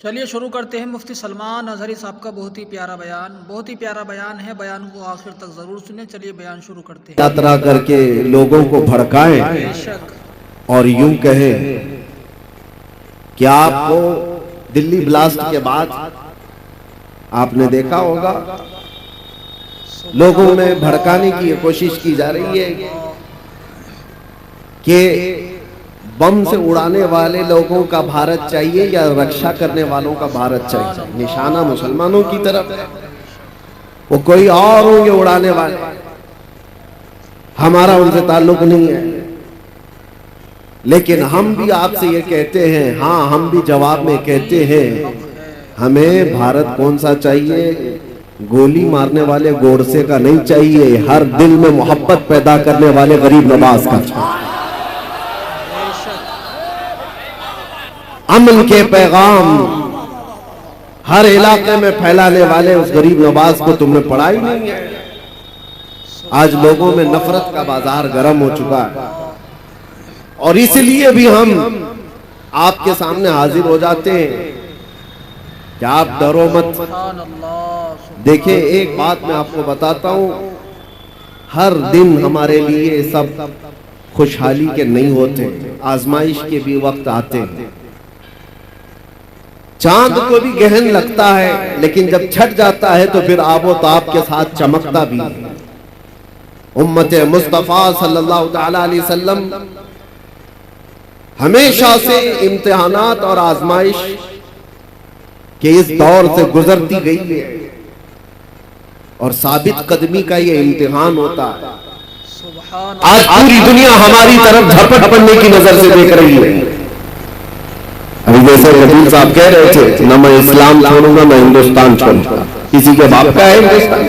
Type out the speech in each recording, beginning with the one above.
چلیے شروع کرتے ہیں مفتی سلمان اظہری صاحب کا بہت ہی پیارا بیان ہے. بیان کو آخر تک ضرور سنیں. چلیے بیان شروع کرتے ہیں. طرح کر کے لوگوں کو بھڑکائیں بے شک اور یوں کہیں کہ آپ کو دلی بلاسٹ کے بعد آپ نے دیکھا ہوگا لوگوں میں بھڑکانے کی کوشش کی جا رہی ہے کہ بم سے اڑانے والے لوگوں کا بھارت چاہیے یا رکشا کرنے والوں کا بھارت چاہیے. نشانہ مسلمانوں کی طرف ہے، وہ کوئی اور ہوں گے اڑانے والے، ہمارا ان سے تعلق نہیں ہے. لیکن ہم بھی آپ سے یہ کہتے ہیں، ہاں ہم بھی جواب میں کہتے ہیں ہمیں بھارت کون سا چاہیے؟ گولی مارنے والے گوڈسے کا نہیں چاہیے، ہر دل میں محبت پیدا کرنے والے غریب نواز کا چاہیے. امن کے پیغام ہر علاقے میں پھیلانے والے اس غریب نواز کو تم نے پڑھا ہی نہیں ہے. آج لوگوں میں نفرت کا بازار گرم ہو چکا ہے، اور اس لیے بھی ہم آپ کے سامنے حاضر ہو جاتے ہیں کہ آپ ڈرو مت. دیکھیں ایک بات میں آپ کو بتاتا ہوں، ہر دن ہمارے لیے سب خوشحالی کے نہیں ہوتے، آزمائش کے بھی وقت آتے ہیں. چاند کو بھی گہن لگتا ہے لیکن جب چھٹ جاتا ہے تو پھر آب و تاب کے ساتھ چمکتا بھی ہے. امت مصطفیٰ صلی اللہ تعالی علیہ وسلم ہمیشہ سے امتحانات اور آزمائش کے اس دور سے گزرتی گئی ہے، اور ثابت قدمی کا یہ امتحان ہوتا ہے. آج پوری دنیا ہماری طرف جھپٹ پڑنے کی نظر سے دیکھ رہی ہے. ابھی جیسے وکیل صاحب کہہ رہے تھے، نہ میں اسلام چھوڑوں گا نہ ہندوستان چھوڑوں گا. کسی کے باپ کا ہے ہندوستان؟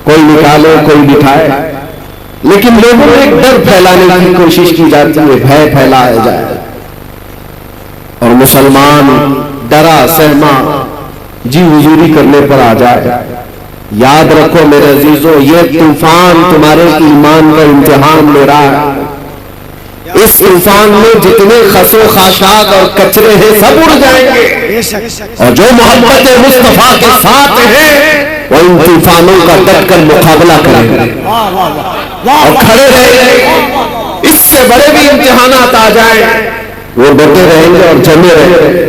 کوئی نکالے کوئی بٹھائے، لیکن لوگوں میں ایک ڈر پھیلانے کی کوشش کی جاتی ہے، بھے پھیلایا جائے، اور مسلمان ڈرا سہما جی حضوری کرنے پر آ جائے. یاد رکھو میرے عزیزو، یہ طوفان تمہارے ایمان کا امتحان لے رہا ہے. اس طوفان میں جتنے خس و خاشاک اور کچرے ہیں سب اڑ جائیں گے، اور جو محبت مصطفیٰ کے ساتھ ہیں وہ ان طوفانوں کا ڈٹ کر مقابلہ کریں گے اور کھڑے رہیں گے. اس سے بڑے بھی امتحانات آ جائیں وہ ڈٹے رہیں گے اور جمے رہیں گے.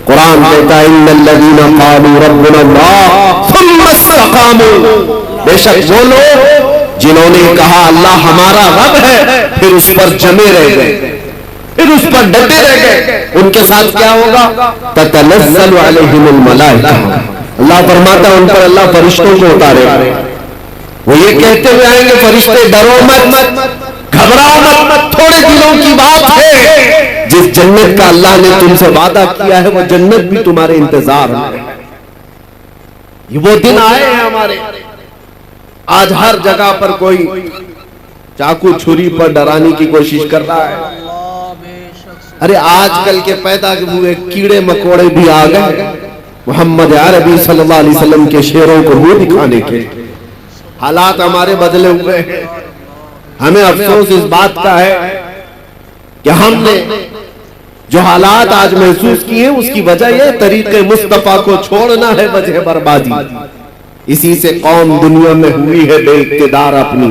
قرآن کہتا ہے ان الذین قالوا ربنا اللہ ثم استقاموا، بے شک وہ لوگ جنہوں نے کہا اللہ ہمارا رب ہے پھر اس پر جمے رہ گئے، پھر اس پر ڈٹے رہ گئے، ان کے ساتھ کیا ہوگا؟ تتنزل علیہم الملائکہ، اللہ فرماتا ہے ان پر اللہ فرشتوں کو اتارے گا. وہ یہ کہتے ہوئے آئیں گے فرشتے ڈرو مت، گھبراؤ مت، تھوڑے دنوں کی بات ہے، جس جنت کا اللہ نے تم سے وعدہ کیا ہے وہ جنت بھی تمہارے انتظار میں. یہ وہ دن آئے ہیں ہمارے. آج ہر جگہ پر کوئی چاقو چھری پر ڈرانے کی کوشش کر رہا ہے. ارے آج کل کے پیدا ہوئے کیڑے مکوڑے بھی آ گئے محمد عربی صلی اللہ علیہ وسلم کے شعروں کو منہ دکھانے کے. حالات ہمارے بدلے ہوئے ہیں. ہمیں افسوس اس بات کا ہے کہ ہم نے جو حالات آج محسوس کیے اس کی وجہ یہ طریق مصطفیٰ کو چھوڑنا ہے وجہ بربادی. اسی سے قوم دنیا میں ہوئی ہے بے اقتدار اپنی.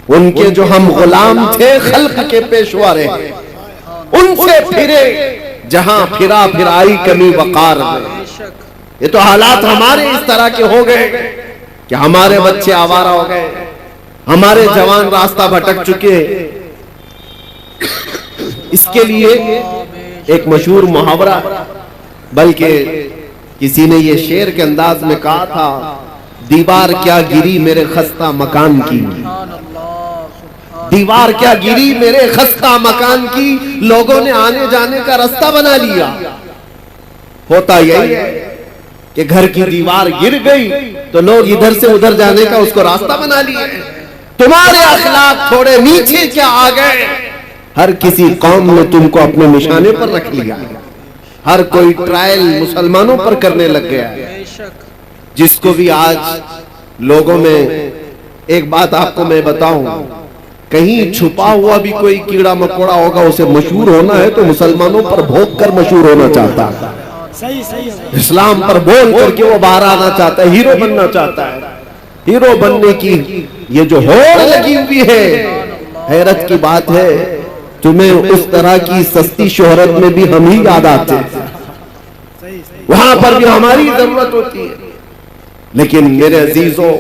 ان کے جو ہم غلام تھے خلق کے پیشوا رہے، ان سے پھرے جہاں پھرا پھرائی کمی وقار میں. یہ تو حالات ہمارے اس طرح کے ہو گئے کہ ہمارے بچے آوارہ ہو گئے، ہمارے جوان راستہ بھٹک چکے. اس کے لیے ایک مشہور محاورہ، بلکہ کسی نے یہ شعر کے انداز میں کہا تھا، دیوار کیا گری میرے خستہ مکان کی، دیوار کیا گری میرے خستہ مکان کی، لوگوں نے آنے جانے کا راستہ بنا لیا. ہوتا یہی ہے کہ گھر کی دیوار گر گئی تو لوگ ادھر سے ادھر جانے کا اس کو راستہ بنا لیا. تمہارے اخلاق تھوڑے نیچے کیا آ گئے، ہر کسی قوم نے تم کو اپنے نشانے پر رکھ لیا. ہر کوئی ٹرائل مسلمانوں پر کرنے لگ گیا ہے. جس کو بھی آج لوگوں میں ایک بات آپ کو میں بتاؤں، کہیں چھپا ہوا بھی کوئی کیڑا مکوڑا ہوگا، اسے مشہور ہونا ہے تو مسلمانوں پر بھونک کر مشہور ہونا چاہتا ہے. اسلام پر بول کر کے وہ باہر آنا چاہتا ہے، ہیرو بننا چاہتا ہے. ہیرو بننے کی یہ جو ہوڑ لگی ہوئی ہے، حیرت کی بات ہے تمہیں اس طرح کی سستی شہرت میں بھی ہم ہی یاد آتے ہیں، وہاں پر بھی ہماری ضرورت ہوتی ہے. لیکن میرے عزیزوں،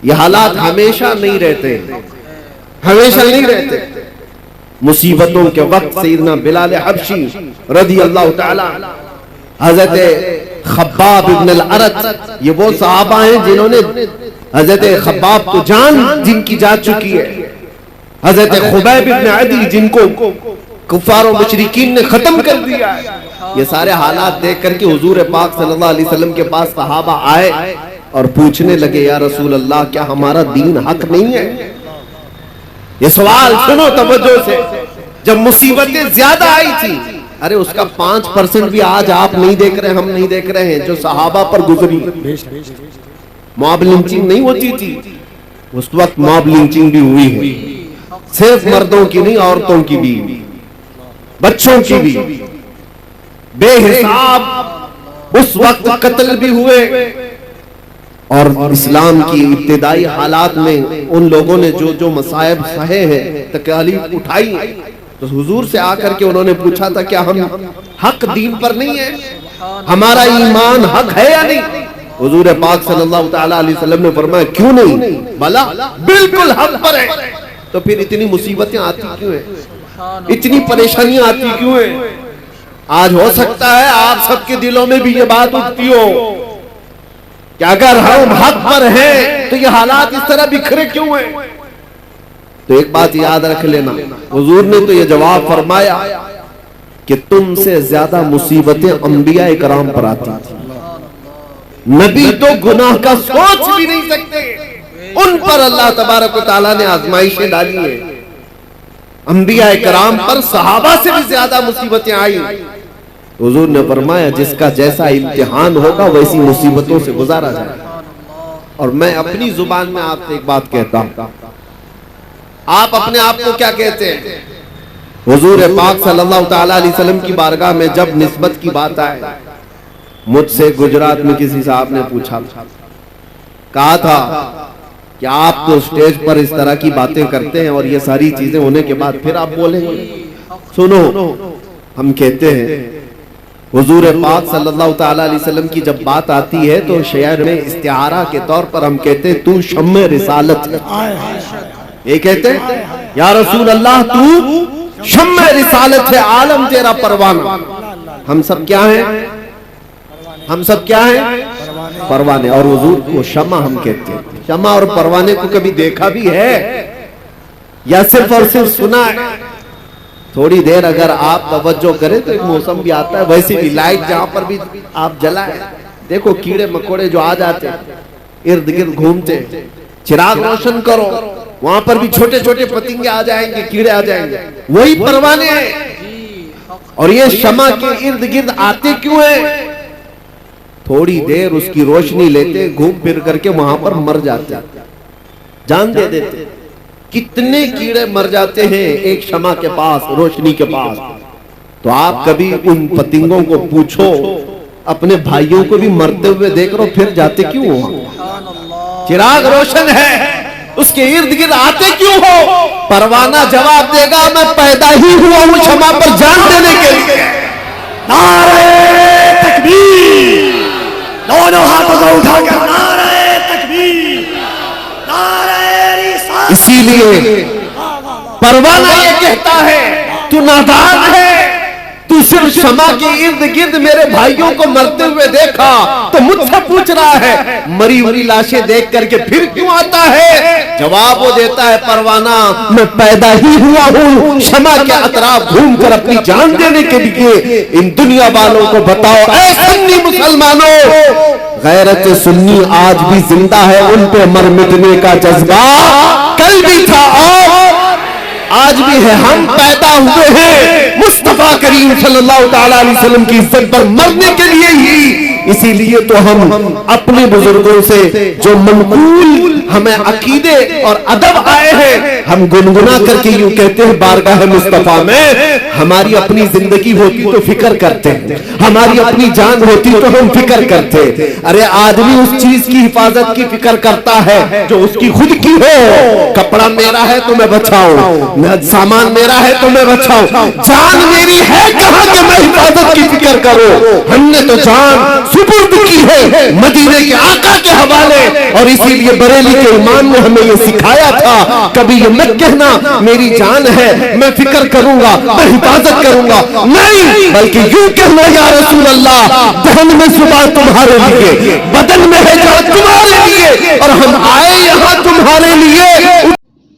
یہ حالات ہمیشہ نہیں رہتے، ہمیشہ نہیں رہتے. مصیبتوں کے وقت سیدنا بلال حبشی رضی اللہ تعالی، حضرت خباب ابن الارت، یہ وہ صحابہ ہیں جنہوں نے حضرت خباب کو جان جن کی جا چکی ہے، حضرت خبیب ابن عدی جن کو کفار و مشرکین نے ختم کر دیا ہے. یہ سارے حالات دیکھ کر کے حضور پاک صلی اللہ علیہ وسلم کے پاس صحابہ آئے اور پوچھنے لگے، یا رسول اللہ کیا ہمارا دین حق نہیں ہے؟ یہ سوال سنو توجہ سے. جب مصیبتیں زیادہ آئی تھی، ارے اس کا 5% بھی آج آپ نہیں دیکھ رہے، ہم نہیں دیکھ رہے ہیں، جو صحابہ پر گزری. موب لنچنگ نہیں ہوتی تھی اس وقت، موب لنچنگ بھی ہوئی ہے، صرف مردوں کی نہیں، عورتوں کی بھی، بچوں کی بھی، بے حساب اس وقت قتل بھی ہوئے. اور اسلام کی ابتدائی حالات میں ان لوگوں نے جو مصائب سہے ہیں، تکالیف اٹھائی، تو حضور سے آ کر کے انہوں نے پوچھا تھا کیا ہم حق دین پر نہیں ہیں، ہمارا ایمان حق ہے یا نہیں؟ حضور پاک صلی اللہ تعالی علیہ وسلم نے فرمایا کیوں نہیں، بلا بالکل حق پر ہے. تو پھر اتنی مصیبتیں آتی کیوں ہیں، اتنی پریشانیاں آتی کیوں ہیں؟ آج ہو سکتا ہے آپ سب کے دلوں میں بھی یہ بات اٹھتی ہو کہ اگر ہم حق پر ہیں تو یہ حالات اس طرح بکھرے کیوں ہیں؟ تو ایک بات یاد رکھ لینا، حضور نے تو یہ جواب فرمایا کہ تم سے زیادہ مصیبتیں انبیاء کرام پر آتی تھی. نبی تو گناہ کا سوچ بھی نہیں سکتے، ان پر اللہ تبارک و تعالیٰ نے آزمائشیں ڈالی ہیں. انبیاء کرام پر صحابہ سے بھی زیادہ مصیبتیں آئی. حضور نے فرمایا جس کا جیسا امتحان ہوگا ویسی مصیبتوں سے گزارا جائے. اور میں اپنی زبان میں آپ سے ایک بات کہتا ہوں، آپ اپنے آپ کو کیا کہتے ہیں؟ حضور پاک صلی اللہ تعالی علیہ وسلم کی بارگاہ میں جب نسبت کی بات آئے، مجھ سے گجرات میں کسی صاحب نے پوچھا، کہا تھا کہ آپ تو اسٹیج پر اس طرح کی باتیں کرتے ہیں اور یہ ساری چیزیں ہونے کے بعد پھر آپ بولیں گے. سنو، ہم کہتے ہیں حضور پاک صلی اللہ تعالی علیہ وسلم کی جب بات آتی ہے تو شعر میں استعارہ کے طور پر ہم کہتے ہیں تو شمع رسالت ہے. یہ کہتے ہیں یا رسول اللہ تو شمع رسالت ہے، عالم تیرا پروانہ. ہم سب کیا ہیں؟ ہم سب کیا ہیں؟ پروانے. اور حضور کو شمع ہم کہتے ہیں. شمع اور پروانے کو کبھی دیکھا بھی ہے یا صرف اور صرف سنا ہے؟ تھوڑی دیر اگر آپ توجہ کریں تو ایک موسم بھی آتا ہے، ویسے بھی لائٹ جہاں پر بھی آپ جلائیں، دیکھو کیڑے مکوڑے جو آ جاتے ہیں ارد گرد گھومتے، چراغ روشن کرو وہاں پر بھی چھوٹے چھوٹے پتنگے آ جائیں گے، کیڑے آ جائیں گے، وہی پروانے ہیں. اور یہ شمع کے ارد گرد آتے کیوں ہیں؟ تھوڑی دیر اس کی روشنی لیتے، گھوم پھر کر کے وہاں پر مر جاتے، جان دے دیتے. کتنے کیڑے مر جاتے ہیں ایک شمع کے پاس، روشنی کے پاس. تو آپ کبھی ان پتنگوں کو پوچھو، اپنے بھائیوں کو بھی مرتے ہوئے دیکھ رہو، پھر جاتے کیوں ہو؟ چراغ روشن ہے، اس کے ارد گرد آتے کیوں ہو؟ پروانہ جواب دے گا میں پیدا ہی ہوا ہوں شمع پر جان دینے کے لیے. نعرہ تکبیر، دونوں ہاتھوں کو اٹھا کر نعرہ تکبیر، نعرہ رسالت. اسی لیے پروانہ یہ کہتا ہے تو نادان ہے، تو صرف شمع کے ارد گرد میرے بھائیوں کو مرتے ہوئے دیکھا تو مجھ سے پوچھ رہا ہے مری ہوئی لاشیں دیکھ کر کے پھر کیوں آتا ہے؟ جواب وہ دیتا ہے پروانہ میں پیدا ہی ہوا ہوں شمع کے اطراف گھوم کر اپنی جان دینے کے لیے. ان دنیا والوں کو بتاؤ اے سنی مسلمانوں، غیرت سنی آج بھی زندہ ہے، ان پہ مر مٹنے کا جذبہ کل بھی تھا اور آج بھی ہے. ہم پیدا ہوئے ہیں مصطفیٰ کریم صلی اللہ تعالی علیہ وسلم کی عزت پر مرنے کے لیے ہی. اسی لیے تو ہم اپنے بزرگوں سے جو منقول ہمیں عقیدے اور ادب آئے ہیں ہم گنگنا کر کے یوں کہتے ہیں بارگاہ مصطفیٰ میں ہماری اپنی زندگی ہوتی تو فکر کرتے ہیں، ہماری اپنی جان ہوتی تو ہم فکر کرتے۔ ارے آدمی اس چیز کی حفاظت کی فکر کرتا ہے جو اس کی خود کی ہو۔ کپڑا میرا ہے تو میں بچاؤں، سامان میرا ہے تو میں بچاؤں، جان میری ہے کہاں کہ میں حفاظت کی فکر کروں۔ ہم نے تو جان سپرد کی ہے مدینے کے آقا کے حوالے، اور اسی لیے بریلی کے امام نے ہمیں یہ سکھایا تھا کبھی یہ مت کہنا میری جان ہے میں فکر کروں گا میں حفاظت کروں گا، نہیں بلکہ یوں کہنا یا رسول اللہ دہن میں صبح تمہارے لیے، بدن میں ہے جہاں تمہارے لیے، اور ہم آئے یہاں تمہارے لیے۔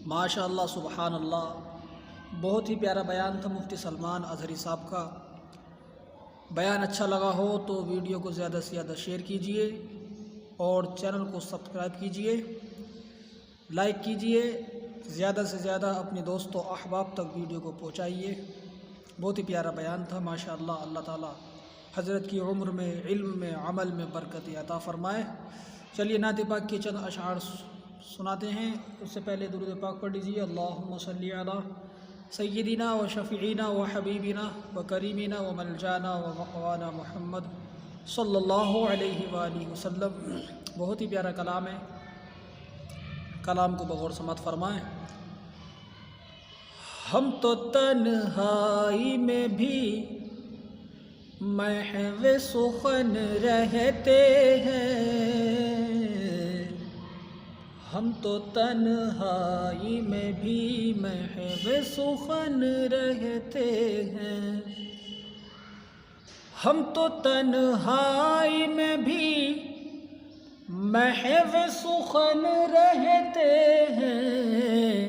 ماشاء اللہ سبحان اللہ، بہت ہی پیارا بیان تھا مفتی سلمان اظہری صاحب کا۔ بیان اچھا لگا ہو تو ویڈیو کو زیادہ سے زیادہ شیئر کیجئے اور چینل کو سبسکرائب کیجئے، لائک کیجئے، زیادہ سے زیادہ اپنے دوست و احباب تک ویڈیو کو پہنچائیے۔ بہت ہی پیارا بیان تھا ماشاءاللہ۔ اللہ تعالی حضرت کی عمر میں، علم میں، عمل میں برکت عطا فرمائے۔ چلیے نعت پاک کے چند اشعار سناتے ہیں، اس سے پہلے درود پاک پڑھ لیجیے۔ اللہم صلی علی سیدنا و شفیعنا و حبیبنا و کریمنا و ملجانا و مقوانا محمد صلی اللہ علیہ وآلہ وسلم۔ بہت ہی پیارا کلام ہے، کلام کو بغور سماعت فرمائیں۔ ہم تو تنہائی میں بھی محو سخن رہتے ہیں، ہم تو تنہائی میں بھی محو سخن رہتے ہیں، ہم تو تنہائی میں بھی محو سخن رہتے ہیں،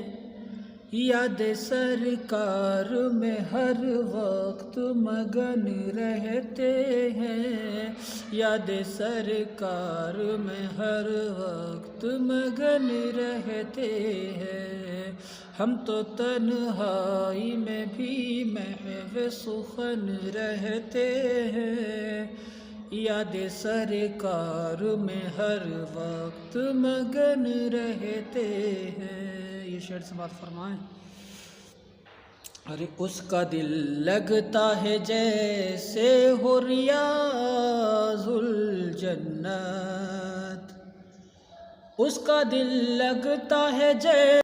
یاد سرکار میں ہر وقت مگن رہتے ہیں، یاد سرکار میں ہر وقت مگن رہتے ہیں، ہم تو تنہائی میں بھی محو سخن رہتے ہیں، یاد سرکار میں ہر وقت مگن رہتے ہیں۔ یہ شعر سے بات فرمائیں۔ ارے اس کا دل لگتا ہے جیسے ہو ریاض الجنت، اس کا دل لگتا ہے جیسے